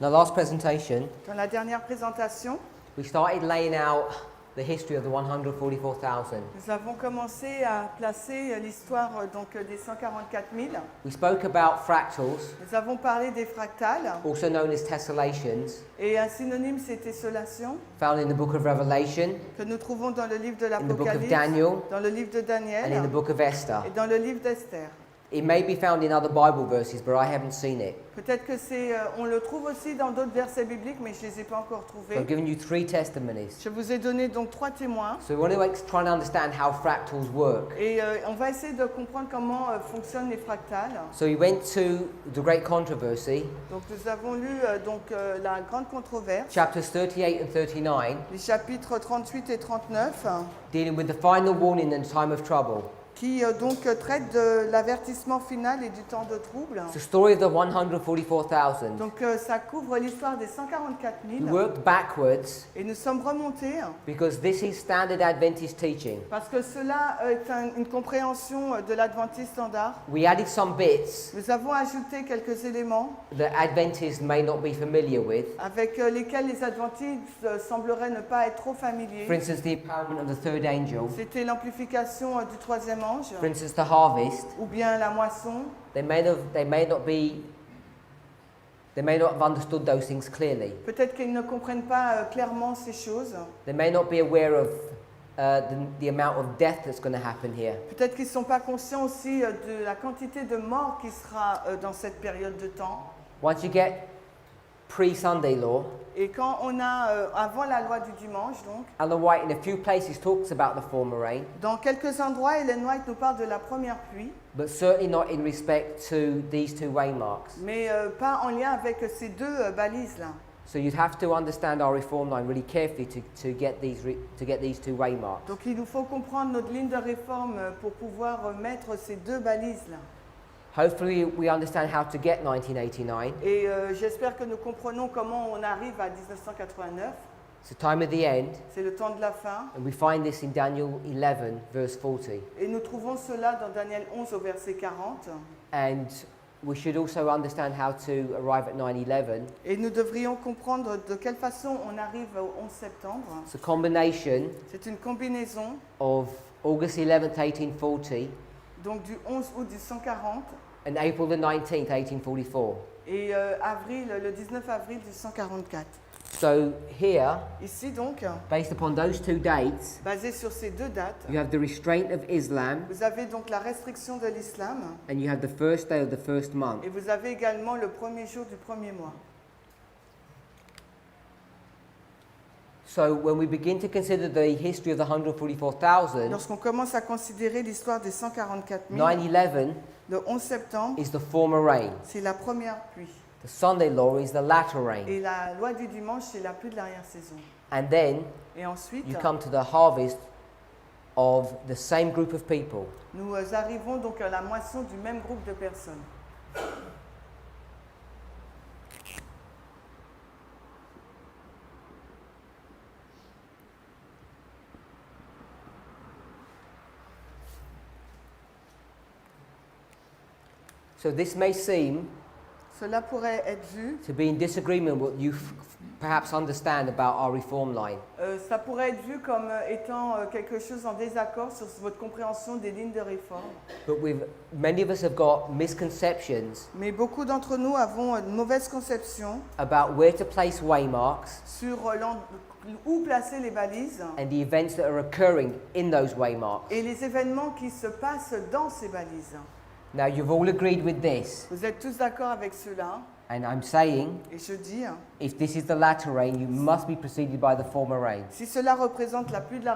In our last presentation, Dans la dernière présentation, we started laying out the history of the 144,000. nous avons commencé à placer l'histoire des 144 000. We spoke about fractals, Nous avons parlé des fractales, also known as tessellations, et un synonyme c'est tessellation, found in the book of Revelation, que nous trouvons dans le livre de in the book of l'Apocalypse, Daniel, dans le livre de and in Daniel the book of Esther. et dans le livre d'Esther. It may be found in other Bible verses, but I haven't seen it. Peut-être que on le trouve aussi dans d'autres versets bibliques, mais je ne les ai pas encore So I've trouvés. given you 3 testimonies. Je vous ai donné donc 3 témoins, So we want to try and understand how fractals work. et on va essayer de comprendre comment fonctionnent les fractales. So we went to the great controversy, Donc nous avons lu la grande controverse, chapters 38 and 39, les chapitres 38 et 39, dealing with the final warning in the time of trouble. qui traitent de l'avertissement final et du temps de trouble. It's the story of the 144,000. Donc ça couvre l'histoire des 144 We 000, worked backwards et nous sommes remontés because this is standard Adventist teaching. parce que cela est une compréhension de l'Adventiste standard. We added some bits Nous avons ajouté quelques éléments that Adventists may not be familiar with. avec lesquels les Adventistes sembleraient ne pas être trop familiers. For instance, the empowerment of the third angel. C'était l'amplification du troisième ange, For instance, the harvest. ou bien la moisson. They may not have understood those things clearly. Peut-être qu'ils ne comprennent pas clairement ces choses. They may not be aware of the amount of death that's going to happen here. Peut-être qu'ils ne sont pas conscients aussi de la quantité de morts qui sera dans cette période de temps. Once you get pre-Sunday law, Et quand on a, avant la loi du dimanche, donc, Ellen White in a few places talks about the former rain, dans quelques endroits, Ellen White nous parle de la première pluie, but certainly not in respect to these 2 waymarks. mais pas en lien avec ces deux balises-là. So you'd have to understand our reform line really carefully to get these 2 waymarks. Donc il nous faut comprendre notre ligne de réforme pour pouvoir mettre ces deux balises-là. Hopefully we understand how to get 1989. Et j'espère que nous comprenons comment on arrive à 1989. It's the time of the end, C'est le temps de la fin. and we find this in Daniel 11, verse 40. Et nous trouvons cela dans Daniel 11 au verset 40. And we should also understand how to arrive at 9/11. Et nous devrions comprendre de quelle façon on arrive au 11 septembre. It's a combination C'est une combinaison of August 11th, 1840, donc du 11 août 1840 and April the 19th, 1844. et le 19 avril 1844. So here, Ici donc, based upon those 2 dates, basé sur ces deux dates, you have the restraint of Islam, vous avez donc la restriction de l'islam and you have the first day of the first month. et vous avez également le premier jour du premier mois. So when we begin to consider the history of the 144,000, Lorsqu'on commence à considérer l'histoire des 144 000, 9/11 le 11 septembre, is the former rain. c'est la première pluie. The Sunday law is the latter rain. Et la loi du dimanche, c'est la pluie de l'arrière-saison. And then Et ensuite, you come to the harvest of the same group of people. nous arrivons donc à la moisson du même groupe de personnes. So this may seem Cela pourrait être vu, to be in disagreement with what you perhaps understand about our reform line. ça pourrait être vu comme étant quelque chose en désaccord sur votre compréhension des lignes de réforme. But many of us have got misconceptions Mais beaucoup d'entre nous avons une mauvaise conception about where to place waymarks sur où placer les balises and the events that are occurring in those waymarks. et les événements qui se passent dans ces balises. Now you've all agreed with this, Vous êtes tous d'accord avec cela, and I'm saying et je dis, if this is the latter rain, you must be preceded by the former rain. si cela représente la pluie de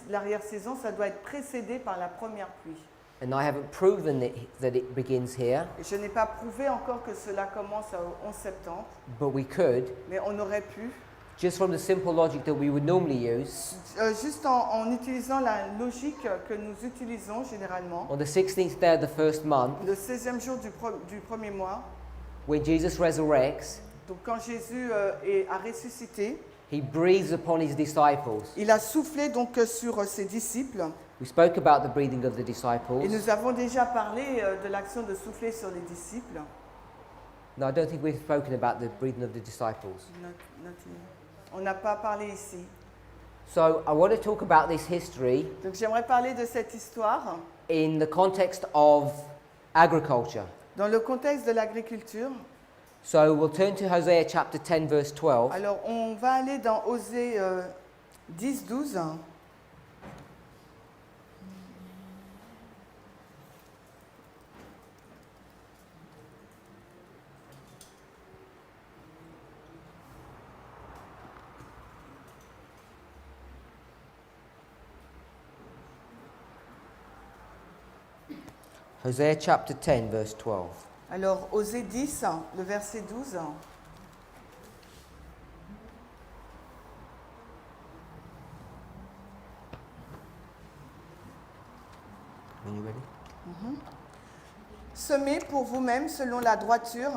l'arrière-saison, ça doit être précédé par la première pluie. And I haven't proven that it begins here, Et je n'ai pas prouvé encore que cela commence au 11 septembre, but we could, mais on aurait pu, just from the simple logic that we would normally use. juste en utilisant la logique que nous utilisons généralement, On the 16th day of the first month, le 16e jour du premier mois, when Jesus resurrects, donc quand Jésus a ressuscité, he breathes upon his disciples. il a soufflé donc sur ses disciples. We spoke about the breathing of the Et disciples. nous avons déjà parlé de l'action de souffler sur les disciples. No, I don't think we've spoken about the breathing of the disciples. On n'a pas parlé ici. So I want to talk about this history Donc j'aimerais parler de cette histoire in the context of agriculture. dans le contexte de l'agriculture. So we'll turn to Hosea chapter 10, verse 12. Alors on va aller dans Osée 10, 12. Hosea chapter 10, verse 12. Alors Osée 10, le verset 12. When you ready? Semez pour vous-même selon la droiture,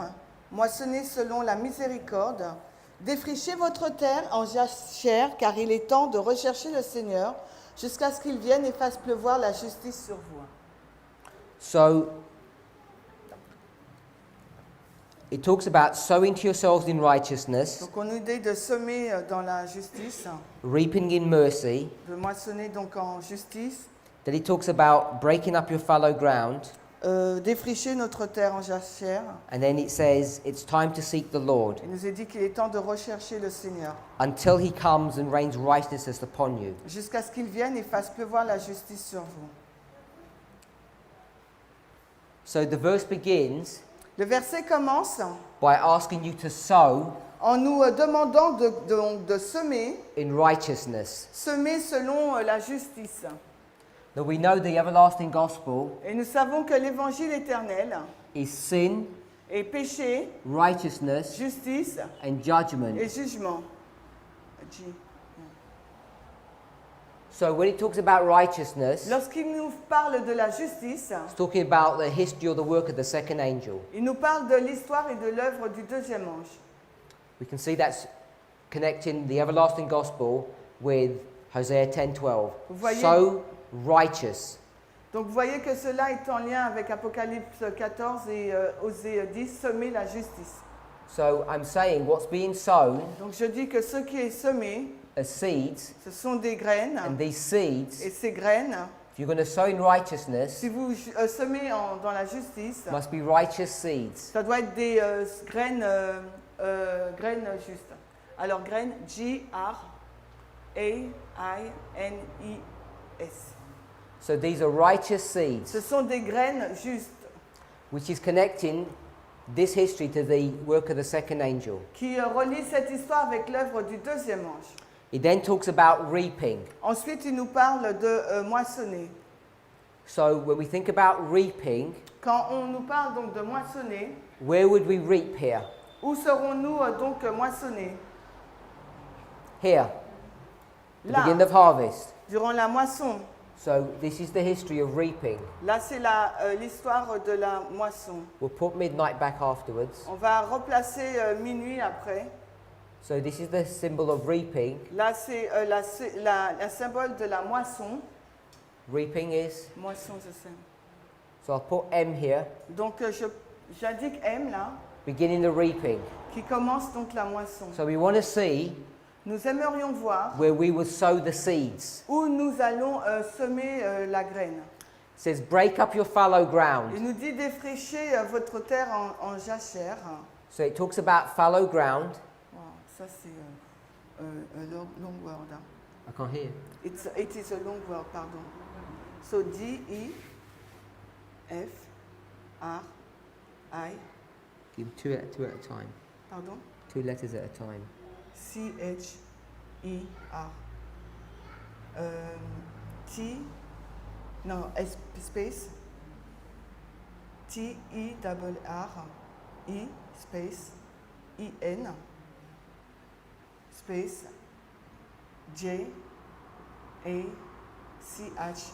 moissonnez selon la miséricorde, défrichez votre terre en jachère, car il est temps de rechercher le Seigneur, jusqu'à ce qu'il vienne et fasse pleuvoir la justice sur vous. So it talks about sowing to yourselves in righteousness, Donc on nous dit de semer dans la justice, reaping in mercy. de moissonner donc en justice, Then it talks about breaking up your fallow ground. défricher notre terre en jachère. And then it says it's time to seek the Lord Il nous est dit qu'il est temps de rechercher le Seigneur, until he comes and rains righteousness upon you. jusqu'à ce qu'il vienne et fasse pleuvoir la justice sur vous. So the verse begins Le verset commence by asking you to sow en nous demandant de semer, in righteousness. semer selon la justice. Now we know the everlasting gospel Et nous savons que l'évangile éternel is sin, est péché, righteousness, justice and judgment. et jugement. So when it talks about righteousness, Lorsqu'il nous parle de la justice, it's talking about the history or the work of the second angel. il nous parle de l'histoire et de l'œuvre du deuxième ange. We can see that's connecting the everlasting gospel with Hosea 10:12. Vous voyez- So righteous. Donc vous voyez que cela est en lien avec Apocalypse 14 et Osée 10, semer la justice. So I'm saying what's being sown Donc je dis que ce qui est semé, as seeds, ce sont des graines, and these seeds, et ces graines, if you're going to sow in righteousness, si vous semez dans la justice, must be righteous seeds. ça doit être des graines, graines justes. Alors graines, G-R-A-I-N-I-S. So these are righteous seeds, Ce sont des graines justes which is connecting this history to the work of the second angel. qui relient cette histoire avec l'œuvre du deuxième ange. It then talks about reaping. Ensuite, il nous parle de moissonner. So when we think about reaping, Quand on nous parle donc de moissonner, where would we reap here? où serons-nous donc moissonnés? Here, the Là, beginning of harvest. durant la moisson. So this is the history of reaping. Là, c'est l'histoire de la moisson. We'll put midnight back afterwards. On va replacer minuit après. So this is the symbol of reaping. Là, c'est la symbole de la moisson. Reaping is, Moisson, je sais. so I'll put M here, Donc, j'indique M là, beginning the reaping. qui commence donc la moisson. So we want to see Nous aimerions voir where we will sow the seeds. où nous allons semer la graine. It says, break up your fallow Il ground. nous dit défricher votre terre en jachère. So it talks about fallow ground. Wow, ça c'est un long word. Hein. I can't hear. It is a long word, pardon. So D-E-F-R-I, Give two at a time. pardon, 2 letters at a time. C-H-E-R. Space. T-E-R-R-I, space, I-N, space,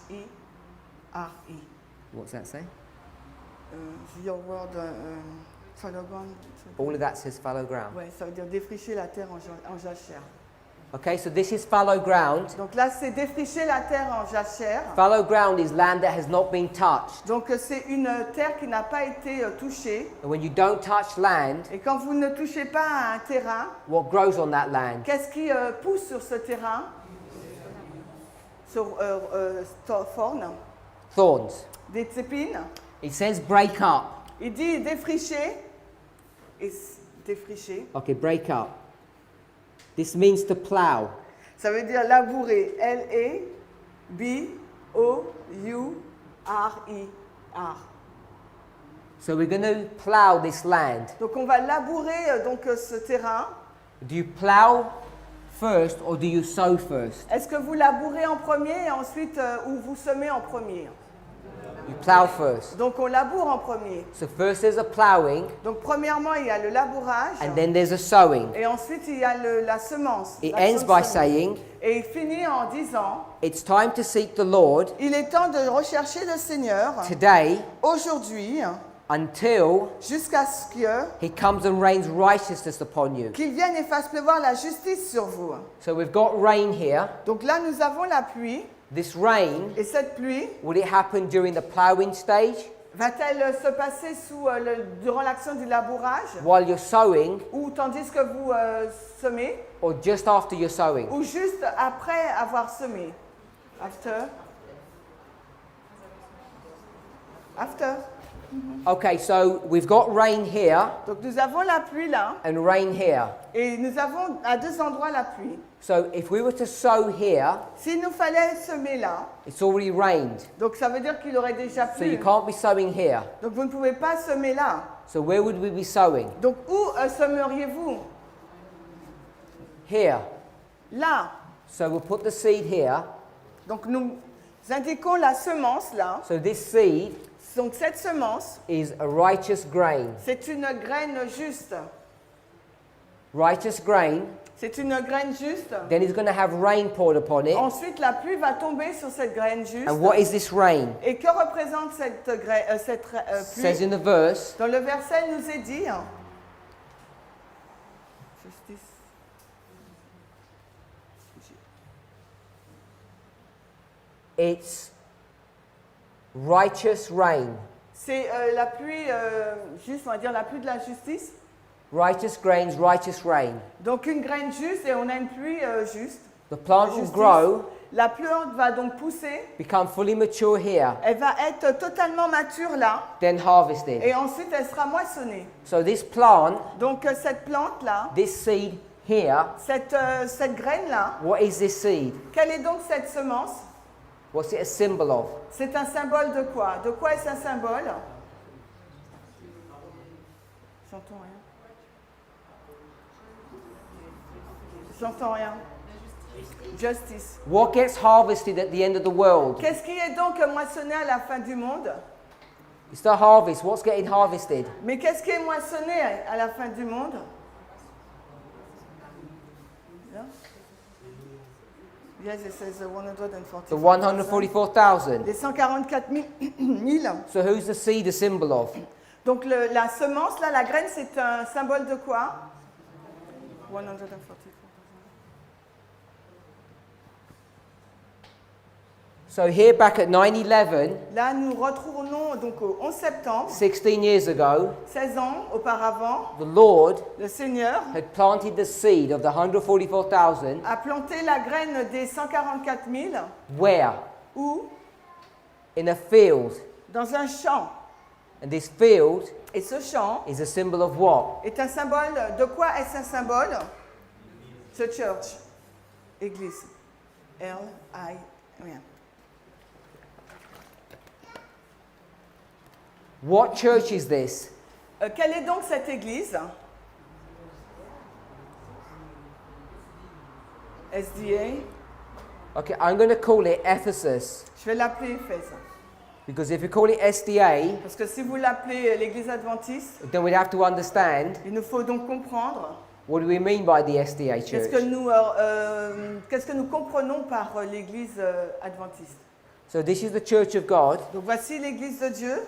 J-A-C-H-E-R-I. What's that say? Your word, fallow ground. All of that says fallow ground. Ouais, ça veut dire défricher la terre en jachère. Okay, so this is fallow ground. Donc là, c'est défricher la terre en jachère. Fallow ground is land that has not been touched. Donc c'est une terre qui n'a pas été touchée. And when you don't touch land, Et quand vous ne touchez pas à un terrain, what grows on that land? qu'est-ce qui pousse sur ce terrain? Sur thorn, Thorns. des épines. It says break up. Il dit défricher. Et défricher. Okay, break up. This means to plow. Ça veut dire labourer. L-A-B-O-U-R-I-R. So we're going to plow this land. Donc on va labourer ce terrain. Do you plow first or do you sow first? Est-ce que vous labourez en premier et ensuite ou vous semez en premier? You plow first. Donc on laboure en premier. So first there's a plowing Donc premièrement il y a le labourage and then there's a sowing. et ensuite il y a la semence. It l'action ends de by semer. saying, Et il finit en disant, it's time to seek the Lord il est temps de rechercher le Seigneur today aujourd'hui until jusqu'à ce he comes and rains righteousness upon you. qu'il vienne et fasse pleuvoir la justice sur vous. So we've got rain here. Donc là nous avons la pluie This rain, et cette pluie will it happen during the plowing stage va-t-elle se passer durant l'action du labourage while you're sowing ou tandis que vous semez or just after you're sowing? ou juste après avoir semé? After. Okay, so we've got rain here Donc nous avons la pluie là and rain here. et nous avons à deux endroits la pluie. So if we were to sow here, S'il nous fallait semer là, it's already rained. donc ça veut dire qu'il aurait déjà So you plu. can't be sowing here. Donc vous ne pouvez pas semer là. So where would we be sowing? Donc où semeriez-vous? Here. Là. So we'll put the seed here. Donc nous indiquons la semence là. So this seed Donc cette semence, is a righteous grain. c'est une graine juste. Righteous grain. C'est une graine juste. Then it's going to have rain poured upon it. Ensuite, la pluie va tomber sur cette graine juste. And what is this rain? Et que représente cette Says pluie? in the verse, Dans le verset, il nous est dit, justice. it's righteous rain. C'est la pluie juste, on va dire la pluie de la justice. Righteous grains, righteous rain. Donc une graine juste et on a une pluie juste. The plant will Justice. grow, La plante va donc pousser. become fully mature here, Elle va être totalement mature là. then harvested. Et ensuite, elle sera moissonnée. So this plant, Donc cette plante là, this seed here, cette graine là, what is this seed? quelle est donc cette semence? What's it a symbol of? C'est un symbole de quoi? De quoi est-ce un symbole? J'entends rien. J'entends rien. Justice. What gets harvested at the end of the world? Qu'est-ce qui est donc moissonné à la fin du monde? It's the harvest. What's getting harvested? Mais qu'est-ce qui est moissonné à la fin du monde? Yeah? Yes, it says 144. The 144,000. Les 144 000. So who's the seed a symbol of? Donc la semence, là, la graine, c'est un symbole de quoi? 144. So here back at 9/11, Là, nous retournons donc au 11 septembre, 16 years ago, 16 ans auparavant, the Lord le Seigneur had planted the seed of the 144,000 a planté la graine des 144 000 where? où? In a field. Dans un champ. And this field Et ce champ is a symbol of what? est un symbole, de quoi est-ce un symbole? The church. Église. L-I, rien. What church is this? Quelle est donc cette église? SDA. Okay, I'm going to call it Ephesus. Je vais l'appeler Éphèse. Because if you call it SDA, Parce que si vous l'appelez l'église adventiste, then we'd have to understand il nous faut donc comprendre what do we mean by the SDA church. qu'est-ce que nous comprenons par l'église adventiste. So this is the church of God. Donc voici l'église de Dieu.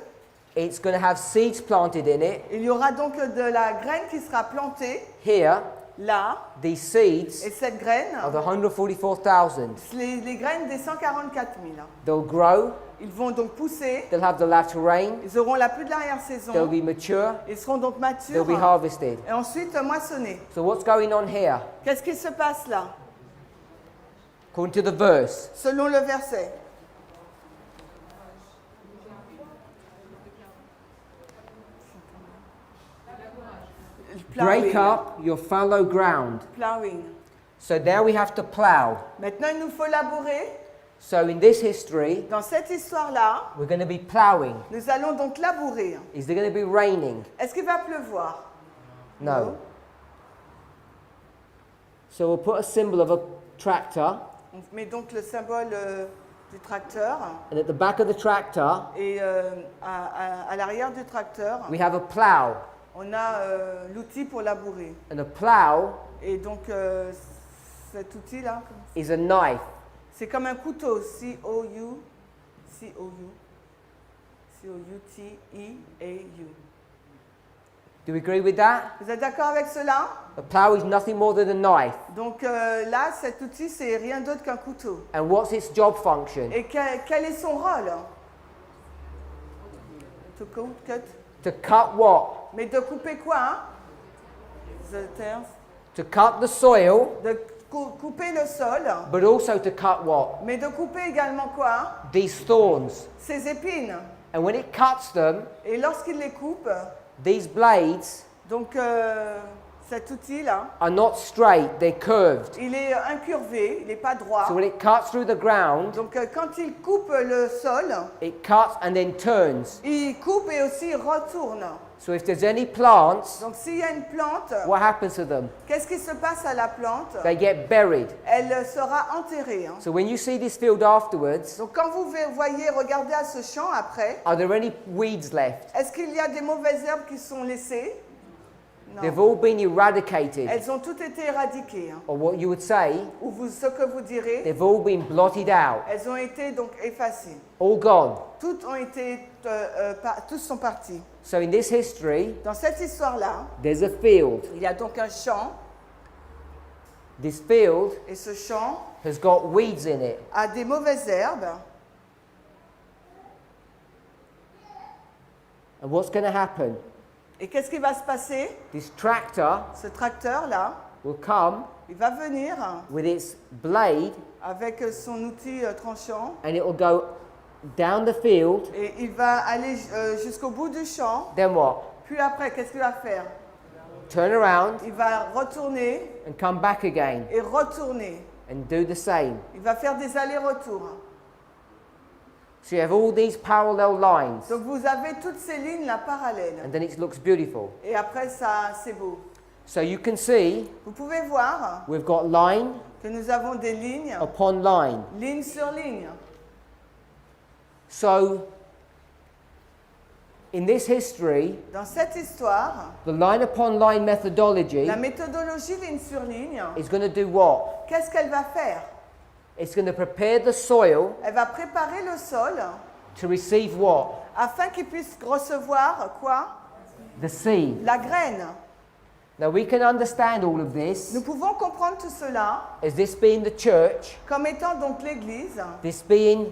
It's going to have seeds planted in it Il y aura donc de la graine qui sera plantée here là, these seeds et cette graine, are the 144,000. les graines des 144 000. They'll grow, Ils vont donc pousser, they'll have the latter rain, ils auront la pluie de they'll l'arrière-saison, be mature, ils seront donc they'll matures, be harvested. et ensuite moissonnés. So what's going on here? Qu'est-ce qui se passe là, According to the verse, selon le verset? break up your fallow ground. Plowing. So now we have to plow. Maintenant, il nous faut labourer. So in this history, Dans cette histoire-là, we're going to be plowing. nous allons donc labourer. Is there going to be raining? Est-ce qu'il va pleuvoir? No. So we'll put a symbol of a tractor, On met donc le symbole du tracteur. and at the back of the tractor, Et à l'arrière du tracteur, we have a plow. on a l'outil pour labourer. And a plow Et donc, cet outil-là, is a knife. c'est comme un couteau. C-O-U, C-O-U, C-O-U-T-E-A-U. Do we agree with that? Vous êtes d'accord avec cela? A plow is nothing more than a knife. Donc là, cet outil, c'est rien d'autre qu'un couteau. And what's its job function? Et quel est son rôle? To cut. To cut what? Mais de couper quoi, hein? The terms. To cut the soil, De couper le sol, but also to cut what? mais de couper également quoi? These thorns. Ses épines. And when it cuts them, Et lorsqu'il les coupe, these blades donc cet outil-là, are not straight, they're curved. il est incurvé, il n'est pas droit. So when it cuts through the ground, Donc quand il coupe le sol, it cuts and then turns. il coupe et aussi il retourne. So if there's any plants, Donc s'il y a une plante, what happens to them? qu'est-ce qui se passe à la plante? They get buried. Elle sera enterrée, hein. So when you see this field afterwards, Donc quand vous voyez, regardez à ce champ après, are there any weeds left? est-ce qu'il y a des mauvaises herbes qui sont laissées? They've Non. all been eradicated. Elles ont toutes été éradiquées, hein. Or what you would say, Ou ce que vous direz, they've all been blotted out. elles ont été donc effacées. All gone. Toutes ont été, tous sont partis. So in this history, Dans cette histoire-là, there's a field. il y a donc un champ, This field et ce champ has got weeds in it. a des mauvaises herbes. And what's going to happen? Et qu'est-ce qui va se passer? This tractor Ce tracteur-là, will come il va venir with its blade avec son outil tranchant and it will go down the field. et il va aller jusqu'au bout du champ. Then what? Puis après, qu'est-ce qu'il va faire? Turn around Il va retourner and come back again et retourner. and do the same. Il va faire des allers-retours. So you have all these parallel lines Donc vous avez toutes ces lignes là parallèles. and then it looks beautiful. Et après ça, c'est beau. So you can see Vous pouvez voir we've got line que nous avons des lignes, upon line. ligne sur ligne. So in this history, Dans cette histoire, the line upon line methodology la méthodologie ligne sur ligne, is going to do what? qu'est-ce qu'elle va faire? It's going to prepare the soil Elle va préparer le sol to receive what? afin qu'il puisse recevoir quoi? The seed. La graine. Now we can understand all of this Nous pouvons comprendre tout cela as this being the church, comme étant donc l'Église. this being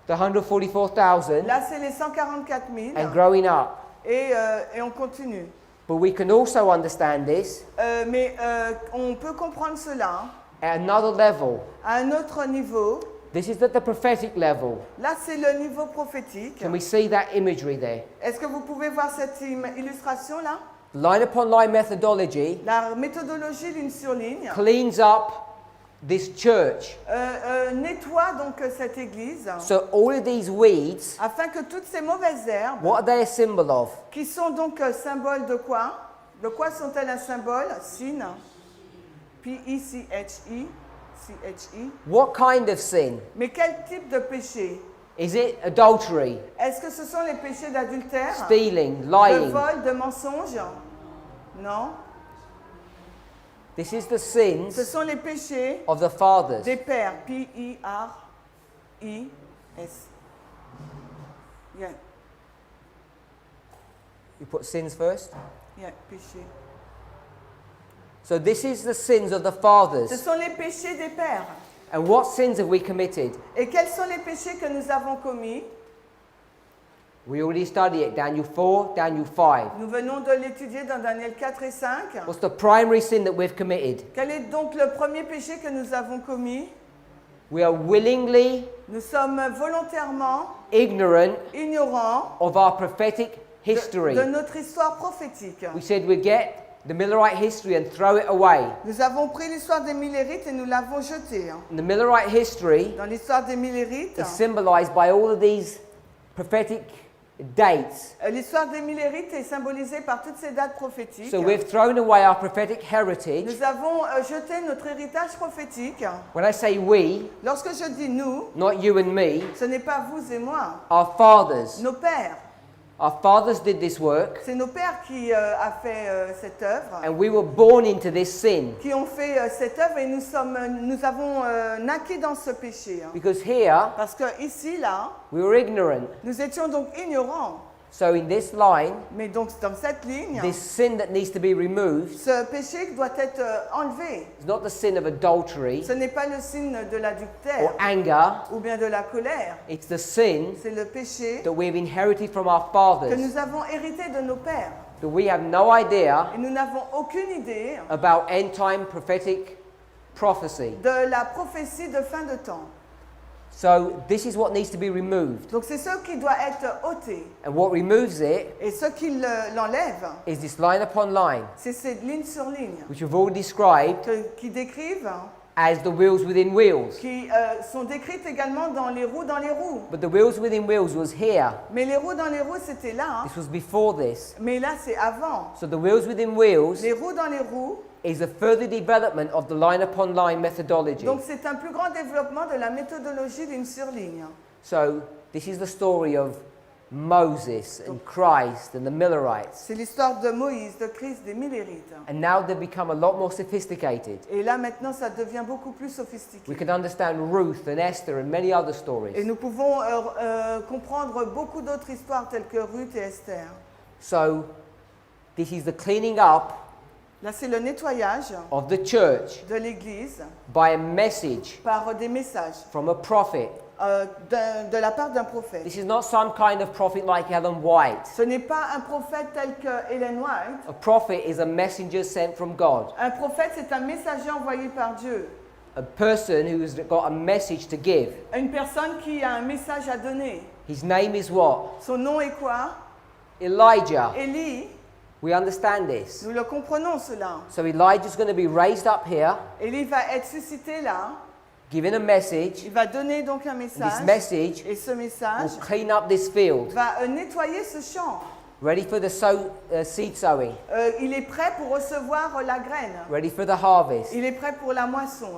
the 144,000 Là, c'est les 144 000. and growing up. Et on continue. But we can also understand this Mais on peut comprendre cela at another level. à un autre niveau. This is at the prophetic level. Là, c'est le niveau prophétique. Can we see that imagery there? Est-ce que vous pouvez voir cette illustration-là? Line upon line methodology La méthodologie ligne sur ligne cleans up this church. nettoie donc cette église So all of these weeds, afin que toutes ces mauvaises herbes, what are they a symbol of? qui sont donc symboles de quoi? De quoi sont-elles un symbole? Sin. P-E-C-H-E. C-H-E. What kind of sin? Mais quel type de péché? Is it adultery, Est-ce que ce sont les péchés d'adultère? stealing, De lying? vol, de mensonge? Non. This is the Ce sins sont les péchés of the fathers. des pères. P-E-R-E-S. Yeah, You put sins first. yeah, péché. So this is the sins of the Ce fathers. sont les péchés des pères. And what sins have we committed? Et quels sont les péchés que nous avons commis? We already studied it, Daniel 4, Daniel 5. Nous venons de l'étudier dans Daniel 4 et 5. What's the primary sin that we've committed? Quel est donc le premier péché que nous avons commis? We are willingly Nous sommes volontairement ignorant ignorants of our prophetic history. de notre histoire prophétique. We said we'd get the Millerite history and throw it away. Nous avons pris l'histoire des Millérites et nous l'avons jetée. And the Millerite history Dans l'histoire des Millérites, is symbolized by all of these prophetic dates. l'histoire des Millérites est symbolisée par toutes ces dates prophétiques. So we've thrown away our prophetic heritage. Nous avons jeté notre héritage prophétique. When I say we, Lorsque je dis nous, not you and me, ce n'est pas vous et moi, our fathers. nos pères. Our fathers did this work, C'est nos pères qui a fait cette œuvre, and we were born into this sin. qui ont fait cette œuvre et nous avons naqué dans ce péché. Because here, Parce que ici, là, we were ignorant. nous étions donc ignorants. So in this line, Mais donc dans cette ligne, this sin that needs to be removed ce péché doit être enlevé. is not the sin of adultery Ce n'est pas le signe de l'adultère or anger. ou bien de la colère. It's the sin C'est le péché that we've inherited from our que fathers. nous avons hérité de nos pères. That we have no idea Et nous n'avons aucune idée about end-time prophetic prophecy. de la prophétie de fin de temps. So this is what needs to be removed. Donc c'est ce qui doit être ôté. And what removes it Et ce qui l'enlève, is this line upon line, c'est ces ligne sur ligne which we've already described qui décrivent, as the wheels within wheels. qui sont décrites également dans les roues dans les roues. But the wheels within wheels was here. Mais les roues dans les roues, c'était là. Hein. This was before this. Mais là, c'est avant. So the wheels within wheels Les roues dans les roues, is a further development of the line upon line methodology. donc c'est un plus grand développement de la méthodologie d'une surligne. So this is the story of Moses and Christ and the Millerites. C'est l'histoire de Moïse, de Christ, des Millérites. And now they've become a lot more sophisticated. Et là, maintenant, ça devient beaucoup plus sophistiqué. We can understand Ruth and Esther and many other Et stories. nous pouvons comprendre beaucoup d'autres histoires telles que Ruth et Esther. So this is the cleaning up Là, c'est le nettoyage of the church de l'Église by a message par des messages from a prophet. de la part d'un prophète. This is not some kind of prophet like Ellen White. Ce n'est pas un prophète tel que Ellen White. A prophet is a messenger sent from God. Un prophète, c'est un messager envoyé par Dieu. A person who's got a message to give. Une personne qui a un message à donner. His name is what? Son nom est quoi? Elijah. Élie. We understand this. Nous le comprenons cela. So Elijah's going to be raised up here, Élie va être suscité là. given a message. Il va donner donc un And this message. message Et ce message will clean up this field, va nettoyer ce champ. ready for the seed sowing, Il est prêt pour recevoir la graine. ready for the harvest. Il est prêt pour la moisson.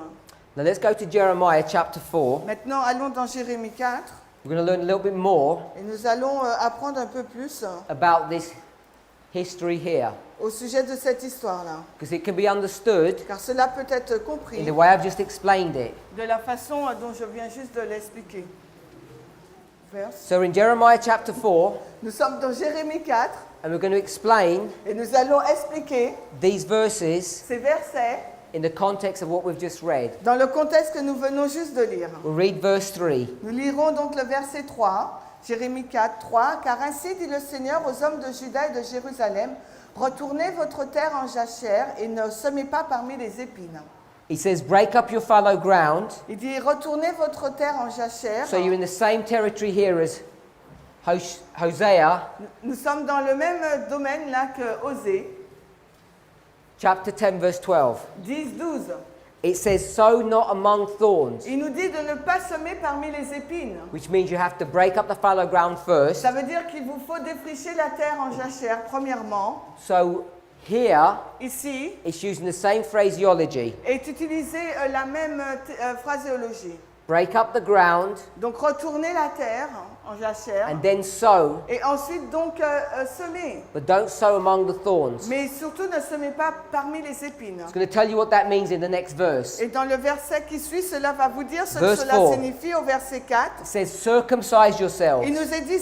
Now let's go to Jeremiah chapter 4. Maintenant, allons dans Jérémie 4 We're going to learn a little bit more et nous allons apprendre un peu plus about this history here, au sujet de cette histoire-là. because it can be understood Car cela peut être in compris the way I've just explained it. de la façon dont je viens juste de l'expliquer. Verse. So in Jeremiah chapter 4, Nous sommes dans Jérémie 4 and we're going to explain et nous allons expliquer these verses ces versets in the context of what we've just read. dans le contexte que nous venons juste de lire. We'll read verse 3. Nous lirons donc le verset 3, Jérémie 4, 3. « Car ainsi dit le Seigneur aux hommes de Juda et de Jérusalem, retournez votre terre en jachère et ne semez pas parmi les épines. » He says, break up your fallow ground. Il dit « Retournez votre terre en jachère. So you're in the same territory here as Hosea, Nous sommes dans le même domaine là que Osée, chapter 10, verse 12. 10, 12. It says, sow not among thorns, Il nous dit de ne pas semer parmi les épines. which means you have to break up the fallow ground first. Ça veut dire qu'il vous faut défricher la terre en jachère, premièrement. So here, Ici, it's using the same phraseology. est utilisée la même phraséologie. Break up the ground Donc retournez la terre en jachère. and then sow, Et ensuite donc semer. but don't sow among the thorns. Mais surtout ne semez pas parmi les épines. It's going to tell you what that means in the next verse. Et dans le verset qui suit, cela va vous dire ce que Verse cela 4. signifie au verset 4. It says, circumcise yourselves. Il nous est dit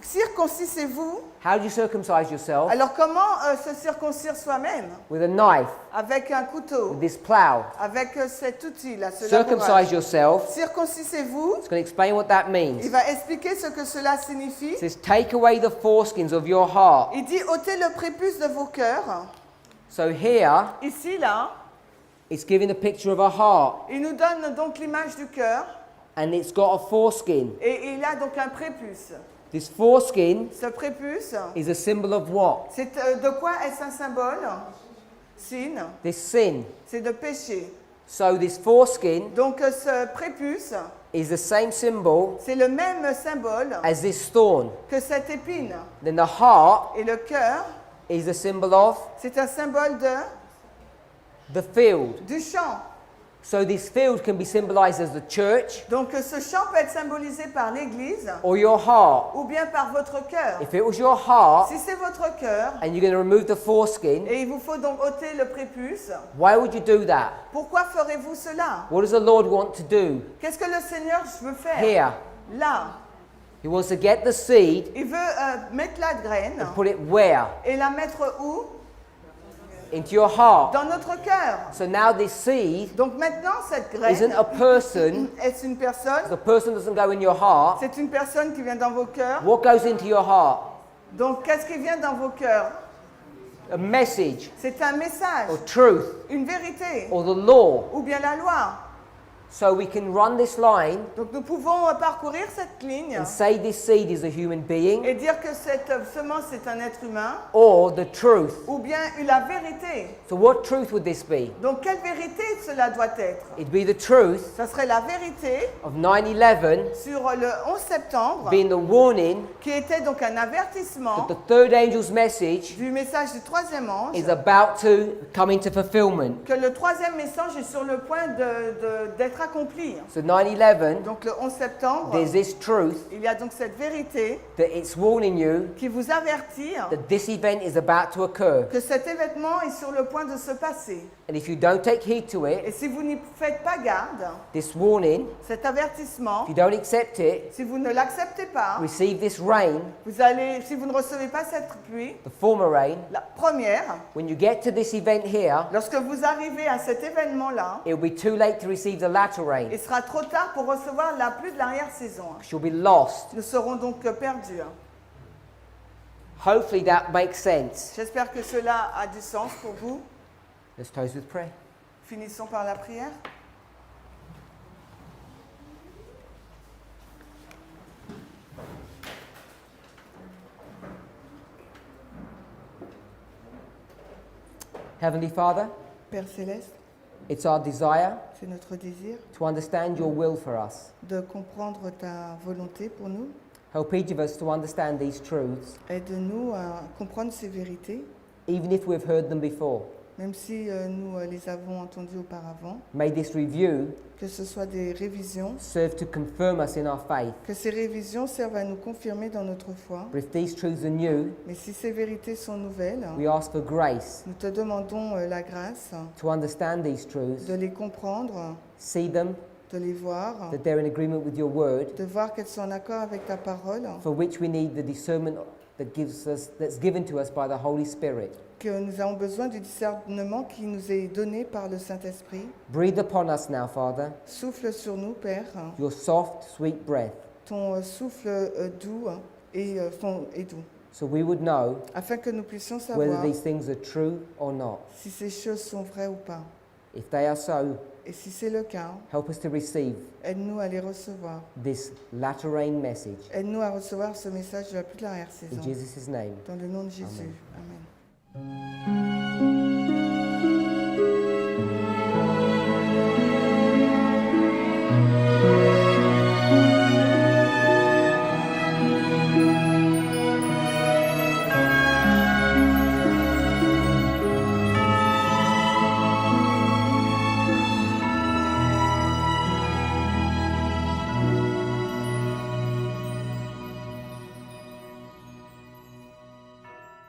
circoncisez-vous. How do you circumcise yourself? Alors comment se circoncire soi-même? With a knife, Avec un couteau, with this plow. avec cet outil-là, ce Circumcise labourage. yourself. Circoncisez-vous. It's going to explain what that Il means. va expliquer ce que cela signifie. It says, take away the foreskins of your heart. Il dit ôtez le prépuce de vos cœurs. So here, Ici, là, it's giving a picture of a heart, il nous donne donc l'image du cœur and it's got a foreskin. et il a donc un prépuce. This foreskin Ce prépuce, is a symbol of what? c'est de quoi est-ce un symbole? Sin, This sin. c'est de péché. So this foreskin Donc ce prépuce, is the same symbol c'est le même symbole as this thorn. que cette épine. Then the heart Et le cœur, is a symbol of c'est un symbole the field. du champ. So this field can be symbolized as the church Donc ce champ peut être symbolisé par l'Église or your heart. ou bien par votre cœur. If it was your heart Si c'est votre cœur, and you're going to remove the foreskin, et il vous faut donc ôter le prépuce, why would you do that? pourquoi ferez-vous cela? What does the Lord want to do Qu'est-ce que le Seigneur veut faire? here? Là, He wants to get the seed il veut mettre la graine and put it where? et la mettre où? Into your heart. Dans notre cœur. So now this seed Donc maintenant, cette isn't graine, a person. est une personne. The person doesn't go in your heart. C'est une personne qui vient dans vos cœurs. What goes into your heart? Donc qu'est-ce qui vient dans vos cœurs? A message C'est un message, or truth une vérité, or the law. ou bien la loi. So we can run this line Donc nous pouvons parcourir cette ligne and say this seed is a human being et dire que cette semence est un être humain, or the truth. ou bien la vérité. So what truth would this be? Donc quelle vérité cela doit être? It'd be the truth Ça serait la vérité of 9/11 sur le 11 septembre, being the warning qui était donc un that avertissement the third angel's message du message du troisième ange, is about to come into fulfillment. que le troisième message est sur le point d'être accompli. So 9/11, Donc le 11 septembre, there's this truth il y a donc cette vérité that it's warning you qui vous avertit that this event is about to occur. que cet événement est sur le point de se passer. And if you don't take heed to Et it, si vous n'y faites pas garde, this warning, cet avertissement, if you don't accept it, si vous ne l'acceptez pas, receive this rain, vous allez, si vous ne recevez pas cette pluie, the former rain, la première, when you get to this event here, lorsque vous arrivez à cet événement-là, it'll be too late to receive the latter rain. il sera trop tard pour recevoir la pluie de l'arrière-saison. You'll be lost. Nous serons donc perdus. Hopefully that makes sense. J'espère que cela a du sens pour vous. Let's close with prayer. Finissons par la prière. Heavenly Father, Père Céleste, it's our desire c'est notre désir to understand your will for us. de comprendre ta volonté pour nous. Help each of us to understand these truths, Aide-nous à comprendre ces vérités, even if we've heard them before. même si nous les avons entendues auparavant. May this review Que ce soit des révisions, serve to confirm us in our faith. que ces révisions servent à nous confirmer dans notre foi. But if these truths are new, Mais si ces vérités sont nouvelles, we ask for grace nous te demandons la grâce to understand these truths, de les comprendre, see them, de les voir, that they're in agreement with your word, de voir qu'elles sont en accord avec ta parole, for which we need the discernment that's given to us by the Holy Spirit. que nous avons besoin du discernement qui nous est donné par le Saint-Esprit. Breathe upon us now, Father, Souffle sur nous, Père, your soft, sweet breath, ton souffle doux et doux, so we would know afin que nous puissions whether savoir these things are true or not. si ces choses sont vraies ou pas. If they are so, Et si c'est le cas, help us to receive aide-nous à les recevoir. this latter rain message. Aide-nous à recevoir ce message de la pluie de l'arrière-saison. In Jesus' name. Dans le nom de Jésus. Amen.